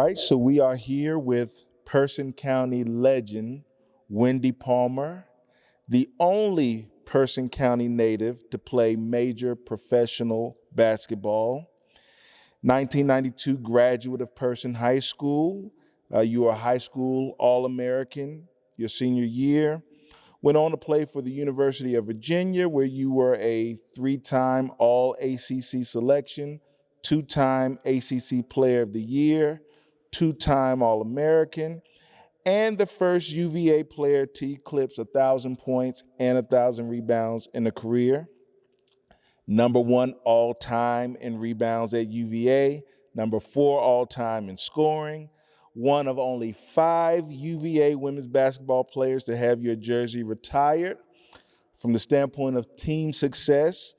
right, so we are here with Person County legend Wendy Palmer, the only Person County native to play major professional basketball. 1992 graduate of Person High School. You are a high school All-American your senior year. Went on to play for the University of Virginia, where you were a 3-time All-ACC selection, 2-time ACC Player of the Year, 2-time All-American, and the first UVA player to eclipse 1,000 points and 1,000 rebounds in a career. Number 1 all-time in rebounds at UVA, number 4 all-time in scoring, one of only 5 UVA women's basketball players to have your jersey retired. From the standpoint of team success,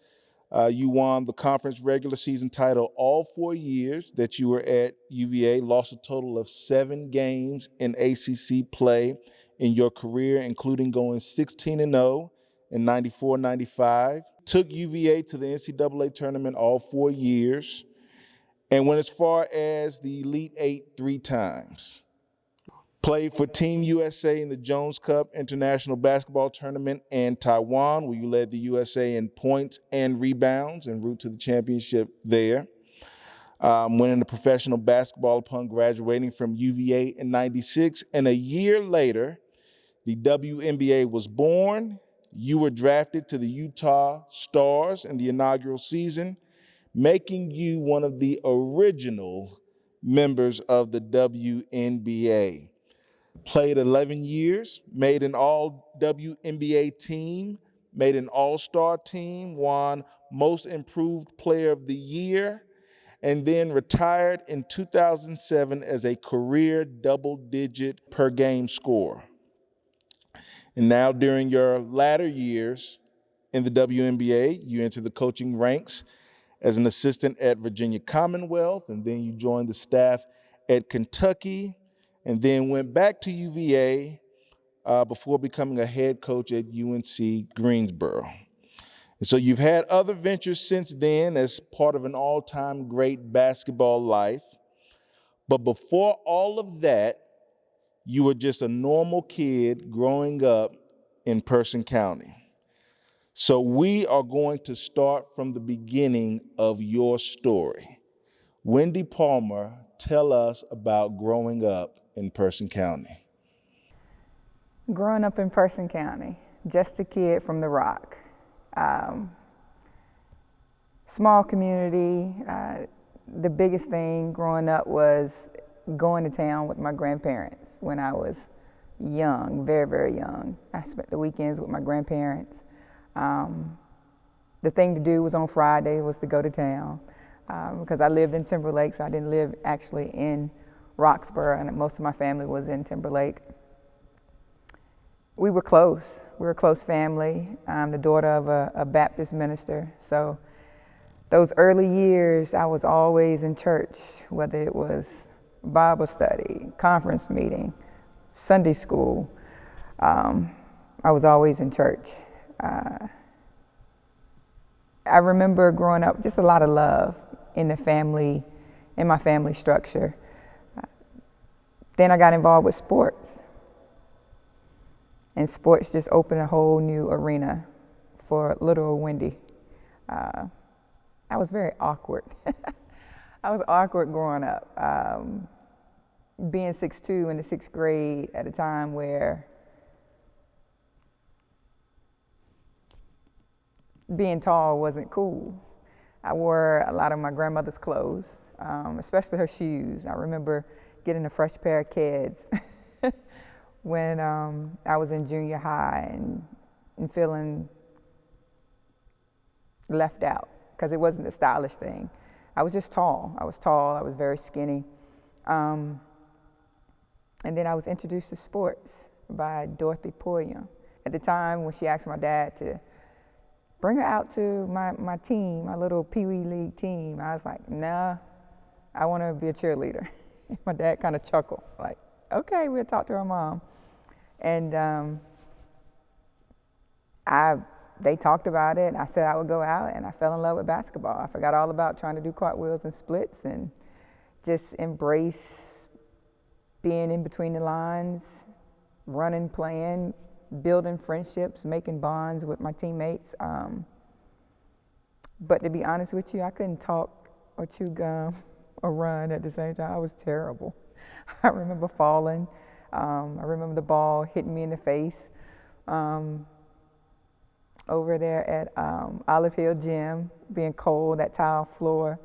you won the conference regular season title all 4 years that you were at UVA, lost a total of 7 games in ACC play in your career, including going 16-0 in 94-95. Took UVA to the NCAA tournament all 4 years and went as far as the Elite 8 3 times. Played for Team USA in the Jones Cup International Basketball Tournament and Taiwan, where you led the USA in points and rebounds en route to the championship there. Went into professional basketball upon graduating from UVA in 96, and a year later, the WNBA was born. You were drafted to the Utah Stars in the inaugural season, making you one of the original members of the WNBA. Played 11 years, made an All-WNBA team, made an All-Star team, won Most Improved Player of the Year, and then retired in 2007 as a career double-digit per-game scorer. And now during your latter years in the WNBA, you entered the coaching ranks as an assistant at Virginia Commonwealth, and then you joined the staff at Kentucky, and then went back to UVA before becoming a head coach at UNC Greensboro. And so you've had other ventures since then as part of an all-time great basketball life. But before all of that, you were just a normal kid growing up in Person County. So we are going to start from the beginning of your story. Wendy Palmer, tell us about growing up in Person County. Growing up in Person County, just a kid from the Rock. Small community. The biggest thing growing up was going to town with my grandparents when I was young, very, very young. I spent the weekends with my grandparents. The thing to do was on Friday was to go to town because I lived in Timberlake, so I didn't live actually in Roxborough, and most of my family was in Timberlake. We were close. We were a close family. I'm the daughter of a Baptist minister, so those early years I was always in church, whether it was Bible study, conference meeting, Sunday school. I was always in church. I remember growing up, just a lot of love in the family, in my family structure. Then I got involved with sports. And sports just opened a whole new arena for little old Wendy. I was very awkward. I was awkward growing up. Being 6'2" in the 6th grade at a time where being tall wasn't cool. I wore a lot of my grandmother's clothes, especially her shoes. I remember getting a fresh pair of Keds when I was in junior high and feeling left out because it wasn't a stylish thing. I was just tall. I was tall. I was very skinny. And then I was introduced to sports by Dorothy Pulliam. At the time when she asked my dad to bring her out to my team, my little Pee Wee League team, I was like, nah, I want to be a cheerleader. My dad kind of chuckled, like, okay, we'll talk to her mom. And they talked about it, and I said I would go out, and I fell in love with basketball. I forgot all about trying to do cartwheels and splits and just embrace being in between the lines, running, playing, building friendships, making bonds with my teammates. But to be honest with you, I couldn't talk or chew gum or run at the same time. I was terrible. I remember falling. I remember the ball hitting me in the face over there at Olive Hill Gym, being cold, that tile floor,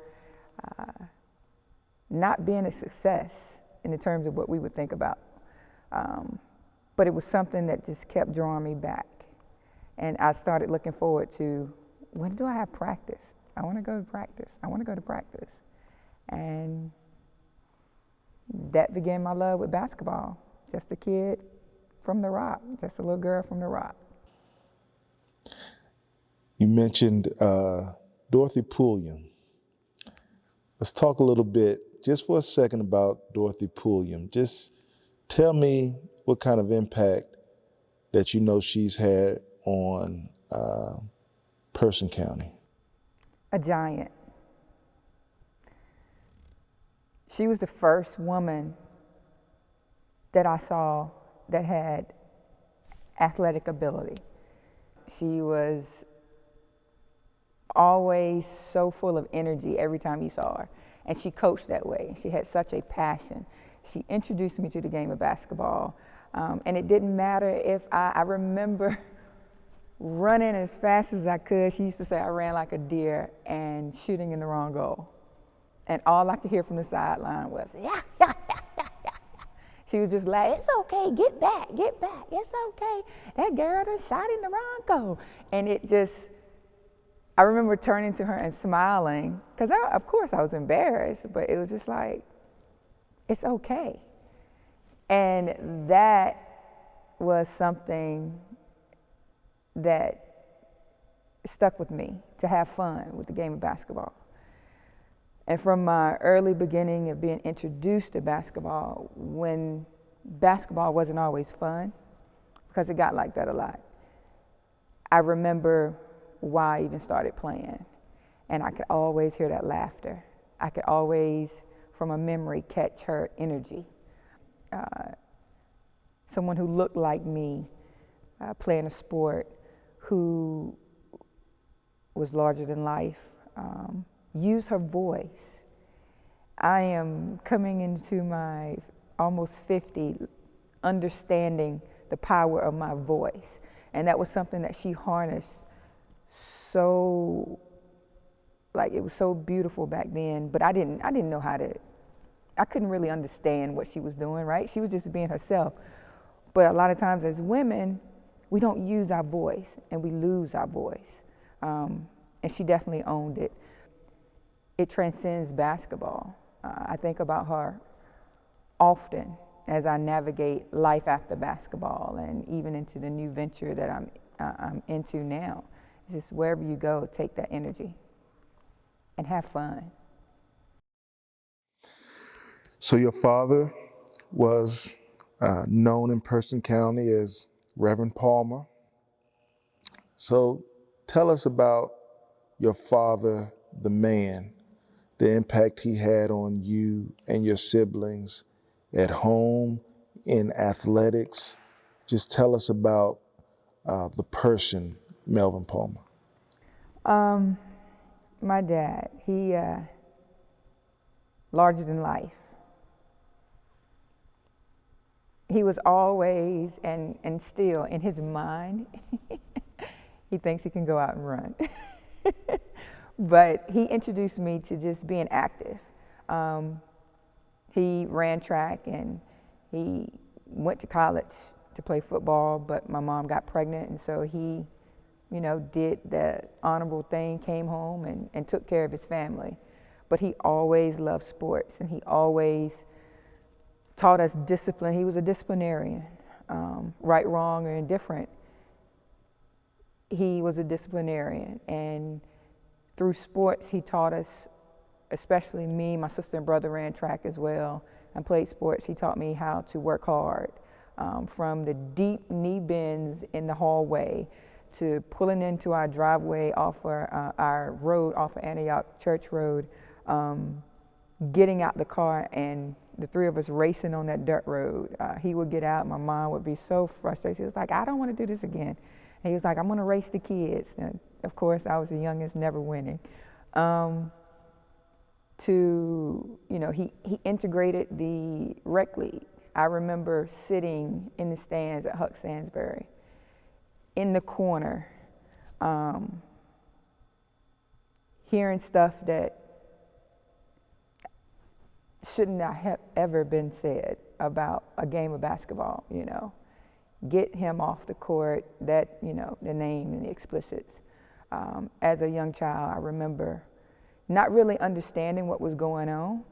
not being a success in the terms of what we would think about. But it was something that just kept drawing me back. And I started looking forward to, when do I have practice? I want to go to practice. I want to go to practice. And that began my love with basketball. Just a kid from the Rock, just a little girl from the Rock. You mentioned Dorothy Pulliam. Let's talk a little bit, just for a second, about Dorothy Pulliam. Just tell me what kind of impact that you know she's had on Person County. A giant. She was the first woman that I saw that had athletic ability. She was always so full of energy every time you saw her. And she coached that way. She had such a passion. She introduced me to the game of basketball. And it didn't matter if I remember running as fast as I could. She used to say I ran like a deer and shooting in the wrong goal. And all I could hear from the sideline was, yeah, yeah, yeah, yeah, yeah. She was just like, it's okay, get back, it's okay. That girl just shot in the wrong goal. And it just, I remember turning to her and smiling, because of course I was embarrassed, but it was just like, it's okay. And that was something that stuck with me, to have fun with the game of basketball. And from my early beginning of being introduced to basketball, when basketball wasn't always fun, because it got like that a lot, I remember why I even started playing. And I could always hear that laughter. I could always, from a memory, catch her energy. Someone who looked like me, playing a sport, who was larger than life, use her voice. I am coming into my almost 50, understanding the power of my voice. And that was something that she harnessed so, like, it was so beautiful back then, but I didn't know how to, I couldn't really understand what she was doing, right? She was just being herself. But a lot of times as women, we don't use our voice and we lose our voice. And she definitely owned it. It transcends basketball. I think about her often as I navigate life after basketball and even into the new venture that I'm into now. It's just wherever you go, take that energy and have fun. So your father was known in Person County as Reverend Palmer. So tell us about your father, the man, the impact he had on you and your siblings at home, in athletics. Just tell us about the person, Melvin Palmer. My dad, he larger than life. He was always, and still in his mind, he thinks he can go out and run. But he introduced me to just being active. He ran track and he went to college to play football, but my mom got pregnant, and so he, did the honorable thing, came home and took care of his family. But he always loved sports, and he always taught us discipline. He was a disciplinarian, right, wrong, or indifferent. He was a disciplinarian, and through sports, he taught us, especially me, my sister and brother ran track as well and played sports. He taught me how to work hard, from the deep knee bends in the hallway to pulling into our driveway off our road, off of Antioch Church Road, getting out the car and the three of us racing on that dirt road. He would get out, my mom would be so frustrated. She was like, I don't want to do this again. And he was like, I'm going to race the kids. And of course, I was the youngest, never winning. He integrated the rec league. I remember sitting in the stands at Huck Sandsbury, in the corner, hearing stuff that should not have ever been said about a game of basketball, Get him off the court, the name and the explicits. As a young child, I remember not really understanding what was going on.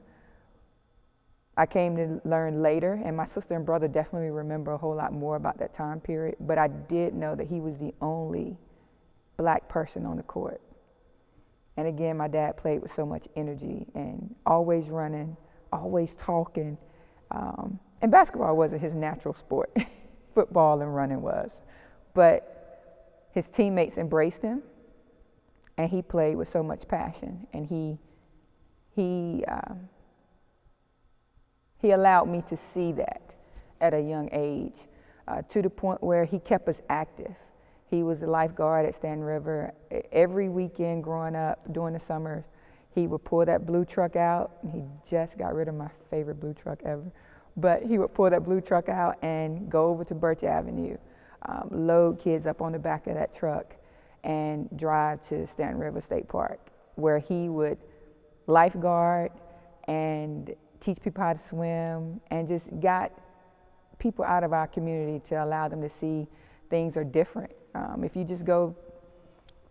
I came to learn later, and my sister and brother definitely remember a whole lot more about that time period, but I did know that he was the only black person on the court. And again, my dad played with so much energy and always running, always talking. And basketball wasn't his natural sport. Football and running was. But his teammates embraced him, and he played with so much passion. And he allowed me to see that at a young age, to the point where he kept us active. He was a lifeguard at Stanton River. Every weekend growing up, during the summers, he would pull that blue truck out. And he just got rid of my favorite blue truck ever. But he would pull that blue truck out and go over to Birch Avenue, load kids up on the back of that truck, and drive to Stanton River State Park, where he would lifeguard and teach people how to swim, and just got people out of our community to allow them to see things are different. If you just go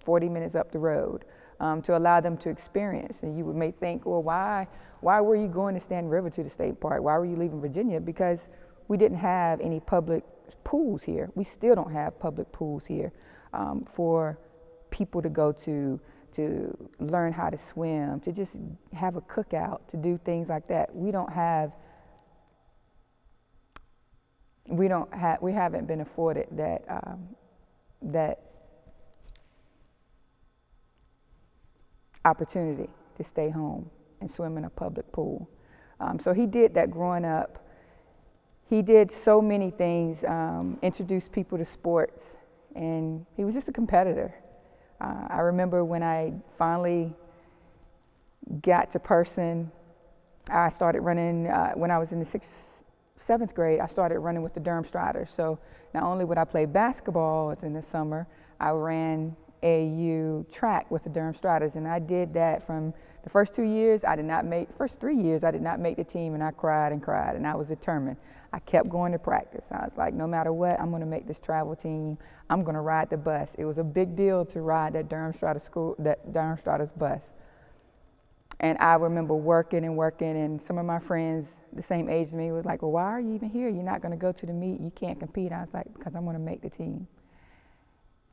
40 minutes up the road, to allow them to experience. And you may think, well, why were you going to Stanton River to the state park? Why were you leaving Virginia? Because we didn't have any public pools here. We still don't have public pools here for people to go to learn how to swim, to just have a cookout, to do things like that. We haven't been afforded that opportunity to stay home and swim in a public pool. So he did that growing up. He did so many things, introduced people to sports, and he was just a competitor. I remember when I finally got to Person, I started running, when I was in the 7th grade, I started running with the Durham Striders. So not only would I play basketball in the summer, I ran AAU track with the Durham Striders, and I did that from the first 3 years I did not make the team, and I cried and cried, and I was determined. I kept going to practice. I was like, no matter what, I'm going to make this travel team. I'm going to ride the bus. It was a big deal to ride that Durham Striders bus. And I remember working, and some of my friends the same age as me was like, well, why are you even here? You're not going to go to the meet. You can't compete. I was like, because I'm going to make the team.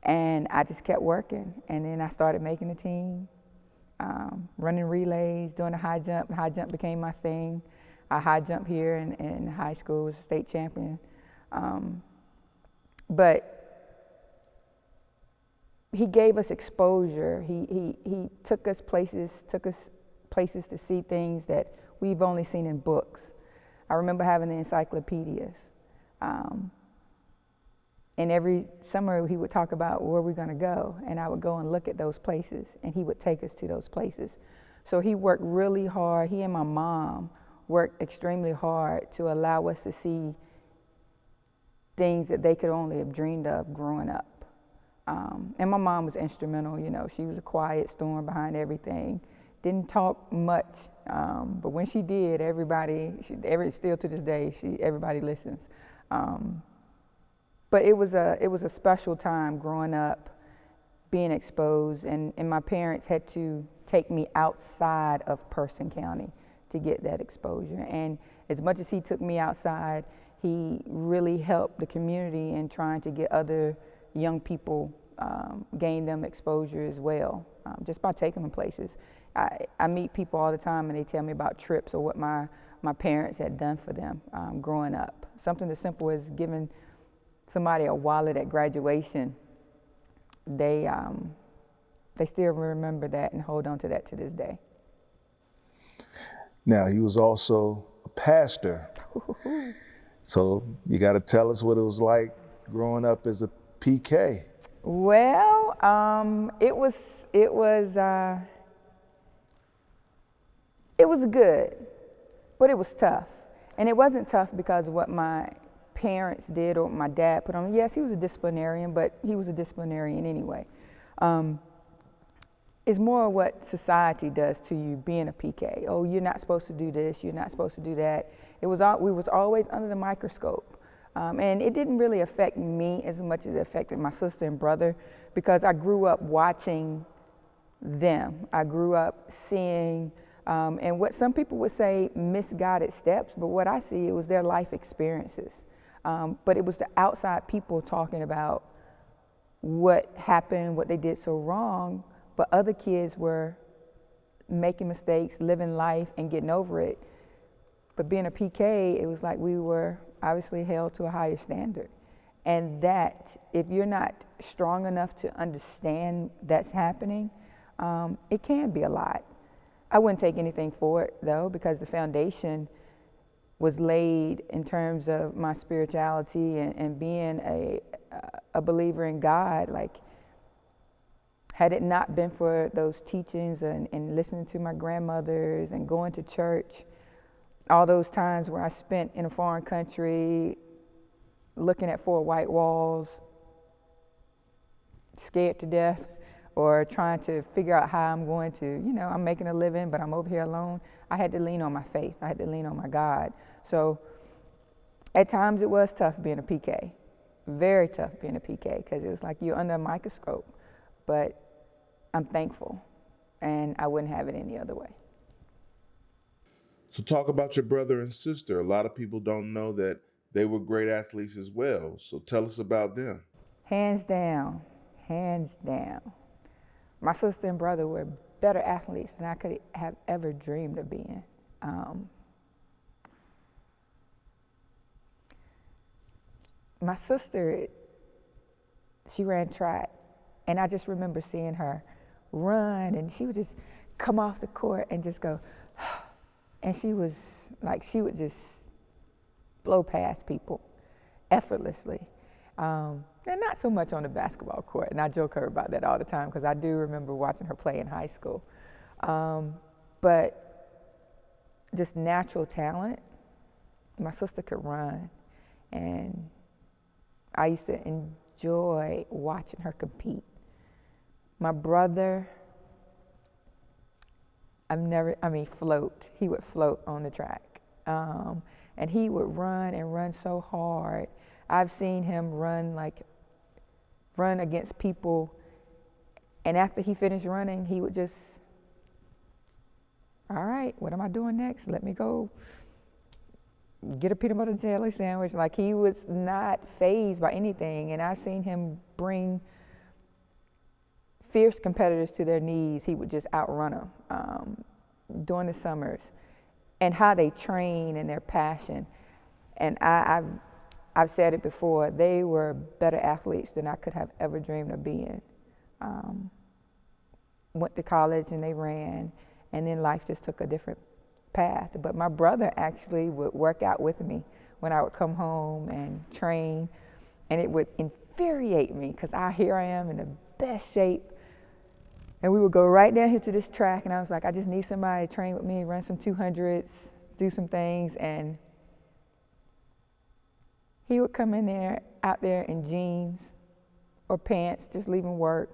And I just kept working, and then I started making the team, running relays, doing the high jump. The high jump became my thing. I high jump here in high school, was a state champion. But he gave us exposure. He took us places to see things that we've only seen in books. I remember having the encyclopedias. And every summer he would talk about where we're going to go, and I would go and look at those places, and he would take us to those places. So he worked really hard. He and my mom worked extremely hard to allow us to see things that they could only have dreamed of growing up. And my mom was instrumental. She was a quiet storm behind everything. Didn't talk much, but when she did, still to this day, everybody listens. But it was a special time growing up, being exposed, and my parents had to take me outside of Person County to get that exposure. And as much as he took me outside, he really helped the community in trying to get other young people, gain them exposure as well, just by taking them places. I meet people all the time, and they tell me about trips or what my parents had done for them growing up. Something as simple as giving somebody a wallet at graduation. They still remember that and hold on to that to this day. Now, he was also a pastor. So you got to tell us what it was like growing up as a PK. Well, it was good, but it was tough. And it wasn't tough because of what my parents did or what my dad put on me. Yes, he was a disciplinarian, but he was a disciplinarian anyway. It's more what society does to you being a PK. Oh, you're not supposed to do this, you're not supposed to do that. We was always under the microscope. And it didn't really affect me as much as it affected my sister and brother because I grew up watching them. I grew up seeing, and what some people would say misguided steps, but what I see, it was their life experiences. But it was the outside people talking about what happened, what they did so wrong, but other kids were making mistakes, living life, and getting over it. But being a PK, it was like we were obviously held to a higher standard. And that, if you're not strong enough to understand that's happening, it can be a lot. I wouldn't take anything for it, though, because the foundation was laid in terms of my spirituality and being a believer in God. Like, had it not been for those teachings and listening to my grandmothers and going to church, all those times where I spent in a foreign country, looking at four white walls, scared to death, or trying to figure out how I'm going to, I'm making a living, but I'm over here alone. I had to lean on my faith. I had to lean on my God. So at times it was tough being a PK, very tough being a PK, because it was like you're under a microscope. But I'm thankful, and I wouldn't have it any other way. So talk about your brother and sister. A lot of people don't know that they were great athletes as well. So tell us about them. Hands down, hands down. My sister and brother were better athletes than I could have ever dreamed of being. My sister, she ran track, and I just remember seeing her run, and she would just come off the court and just go, and she would just blow past people effortlessly. And not so much on the basketball court, and I joke her about that all the time because I do remember watching her play in high school. But just natural talent, my sister could run, and I used to enjoy watching her compete. My brother, float. He would float on the track. And he would run and run so hard. I've seen him run against people, and after he finished running, he would just, all right, what am I doing next? Let me go get a peanut butter and jelly sandwich. Like, he was not fazed by anything, and I've seen him bring fierce competitors to their knees. He would just outrun them during the summers, and how they train and their passion. And I've said it before, they were better athletes than I could have ever dreamed of being. Went to college and they ran, and then life just took a different path. But my brother actually would work out with me when I would come home and train, and it would infuriate me because here I am in the best shape, and we would go right down here to this track, and I was like, I just need somebody to train with me, run some 200s, do some things, and he would come in there, out there in jeans or pants, just leaving work,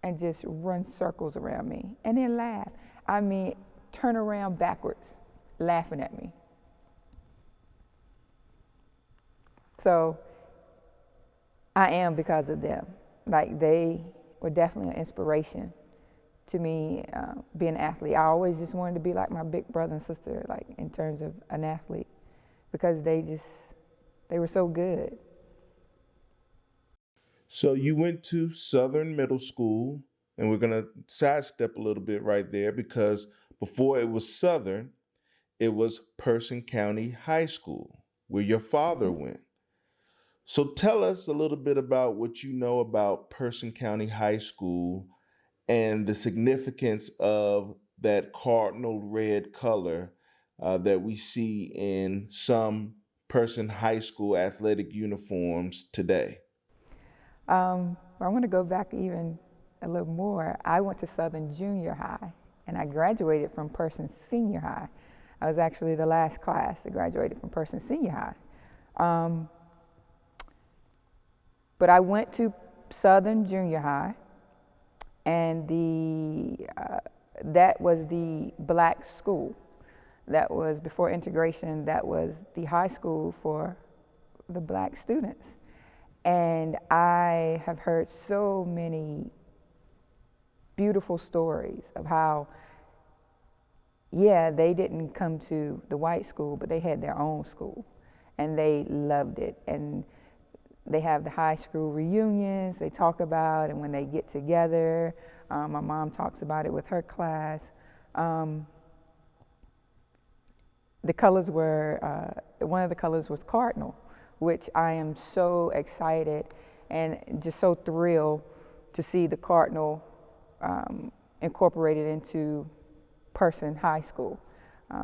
and just run circles around me, and then laugh. Turn around backwards, laughing at me. So I am because of them. Like, they were definitely an inspiration to me being an athlete. I always just wanted to be like my big brother and sister, like in terms of an athlete, because they were so good. So you went to Southern Middle School, and we're going to sidestep a little bit right there because before it was Southern, it was Person County High School, where your father went. So tell us a little bit about what you know about Person County High School and the significance of that cardinal red color that we see in some Person high school athletic uniforms today? I want to go back even a little more. I went to Southern Junior High, and I graduated from Person Senior High. I was actually the last class that graduated from Person Senior High. But I went to Southern Junior High, and that was the black school. That was before integration. That was the high school for the black students. And I have heard so many beautiful stories of how, yeah, they didn't come to the white school, but they had their own school, and they loved it. And they have the high school reunions they talk about, and when they get together, my mom talks about it with her class. The colors were, one of the colors was cardinal, which I am so excited and just so thrilled to see the cardinal incorporated into Person High School,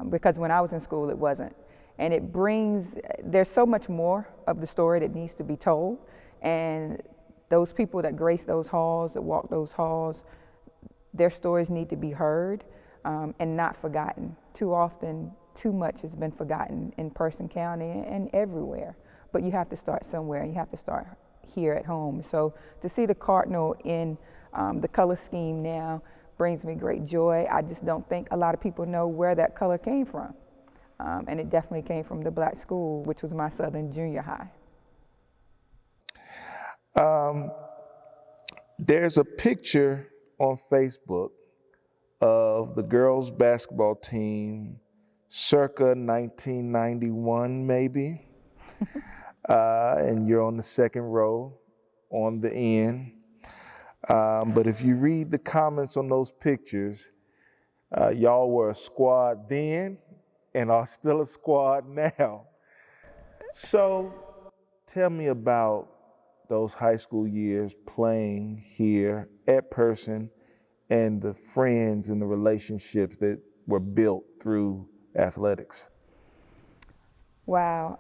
because when I was in school it wasn't. And it brings, there's so much more of the story that needs to be told, and those people that grace those halls, that walk those halls, their stories need to be heard and not forgotten. Too often, too much has been forgotten in Person County and everywhere. But you have to start somewhere, and you have to start here at home. So to see the cardinal in the color scheme now brings me great joy. I just don't think a lot of people know where that color came from. And it definitely came from the black school, which was my Southern Junior High. There's a picture on Facebook of the girls' basketball team circa 1991, maybe. And you're on the second row on the end. But if you read the comments on those pictures, y'all were a squad then and are still a squad now. So tell me about those high school years playing here at Person and the friends and the relationships that were built through athletics. Wow.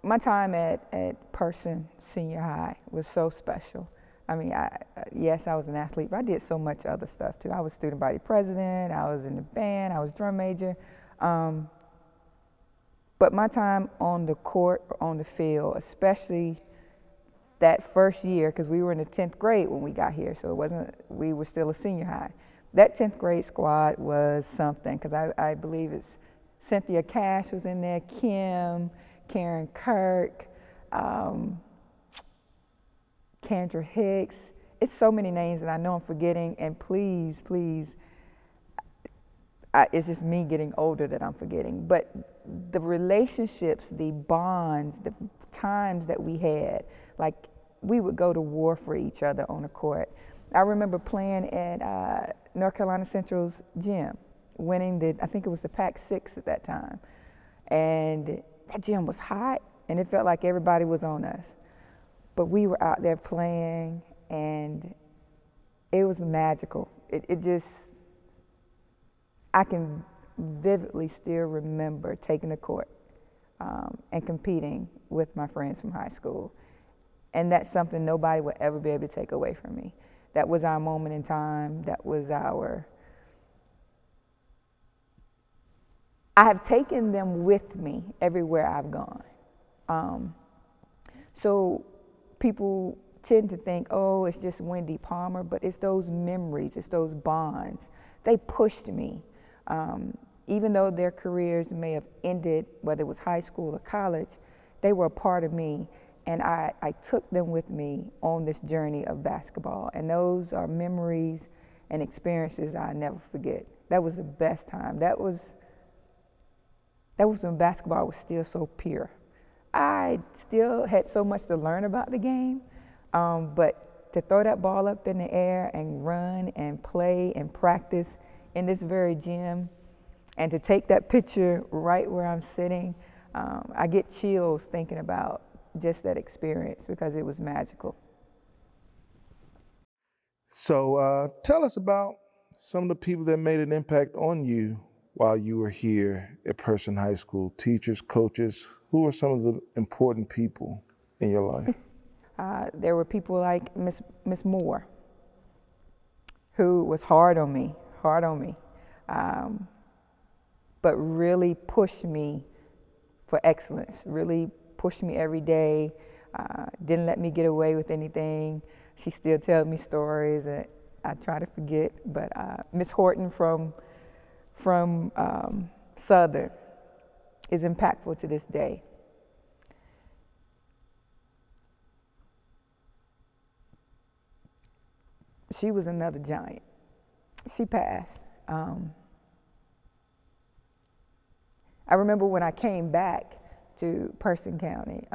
My time at Person Senior High was so special. I mean, yes, I was an athlete, but I did so much other stuff too. I was student body president, I was in the band, I was drum major. But my time on the court, or on the field, especially that first year, because we were in the 10th grade when we got here, so it wasn't, we were still a senior high. That 10th grade squad was something, because I believe it's Cynthia Cash was in there, Kim, Karen Kirk, Kendra Hicks. It's so many names that I know I'm forgetting, and please, it's just me getting older that I'm forgetting. But the relationships, the bonds, the times that we had, like we would go to war for each other on the court. I remember playing at North Carolina Central's gym, winning I think it was the Pac-6 at that time. And that gym was hot, and it felt like everybody was on us. But we were out there playing, and it was magical. It just, I can vividly still remember taking the court and competing with my friends from high school. And that's something nobody would ever be able to take away from me. That was our moment in time. That was I have taken them with me everywhere I've gone. So people tend to think, oh, it's just Wendy Palmer, but it's those memories, it's those bonds. They pushed me. Even though their careers may have ended, whether it was high school or college, they were a part of me, and I took them with me on this journey of basketball. And those are memories and experiences I'll never forget. That was the best time. That was when basketball was still so pure. I still had so much to learn about the game, but to throw that ball up in the air and run and play and practice in this very gym, and to take that picture right where I'm sitting, I get chills thinking about just that experience because it was magical. So tell us about some of the people that made an impact on you while you were here at Person High School, teachers, coaches. Who are some of the important people in your life? There were people like Miss Moore, who was hard on me, but really pushed me for excellence, really pushed me every day, didn't let me get away with anything. She still tells me stories that I try to forget, but Miss Horton from Southern is impactful to this day. She was another giant. She passed. I remember when I came back to Person County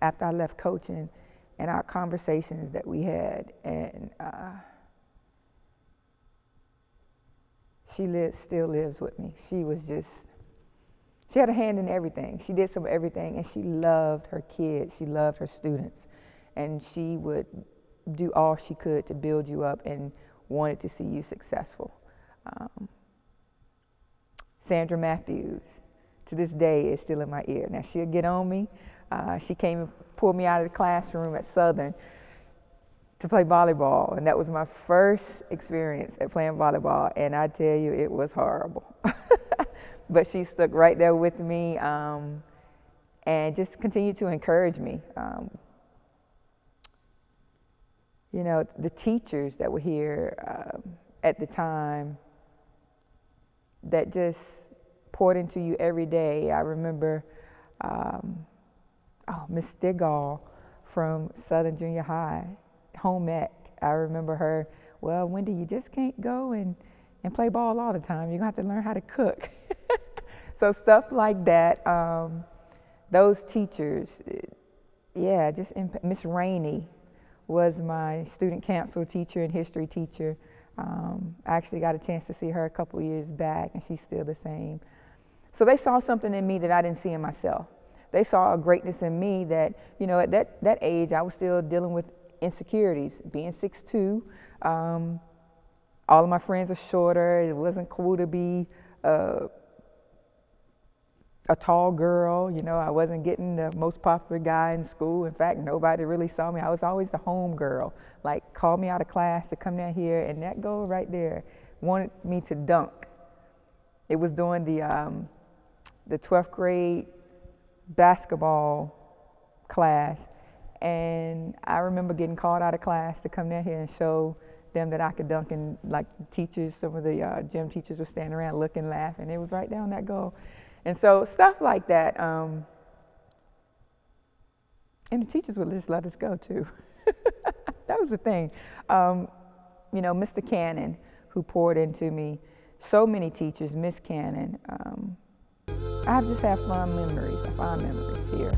after I left coaching, and our conversations that we had, and she still lives with me. She had a hand in everything. She did some of everything, and she loved her kids. She loved her students, and she would do all she could to build you up and wanted to see you successful. Sandra Matthews, to this day, is still in my ear. Now, she'll get on me. She came and pulled me out of the classroom at Southern to play volleyball, and that was my first experience at playing volleyball, and I tell you, it was horrible. But she stuck right there with me and just continued to encourage me. You know, the teachers that were here at the time that just poured into you every day. I remember Miss Stigall from Southern Junior High, home ec. I remember her, well, Wendy, you just can't go and play ball all the time. You're going to have to learn how to cook. So stuff like that, those teachers, yeah, just Miss Rainey was my student council teacher and history teacher. I actually got a chance to see her a couple years back, and she's still the same. So they saw something in me that I didn't see in myself. They saw a greatness in me that, you know, at that age, I was still dealing with insecurities, being 6'2". All of my friends are shorter. It wasn't cool to be a tall girl. You know, I wasn't getting the most popular guy in school. In fact, nobody really saw me. I was always the home girl. Like, called me out of class to come down here, and that girl right there wanted me to dunk. It was during the 12th grade basketball class, and I remember getting called out of class to come down here and show them that I could dunk, and like the teachers, some of the gym teachers were standing around looking, laughing. It was right down that goal. And so stuff like that, and the teachers would just let us go too. That was the thing. You know, Mr. Cannon, who poured into me, so many teachers, Miss Cannon. I just have fond memories here.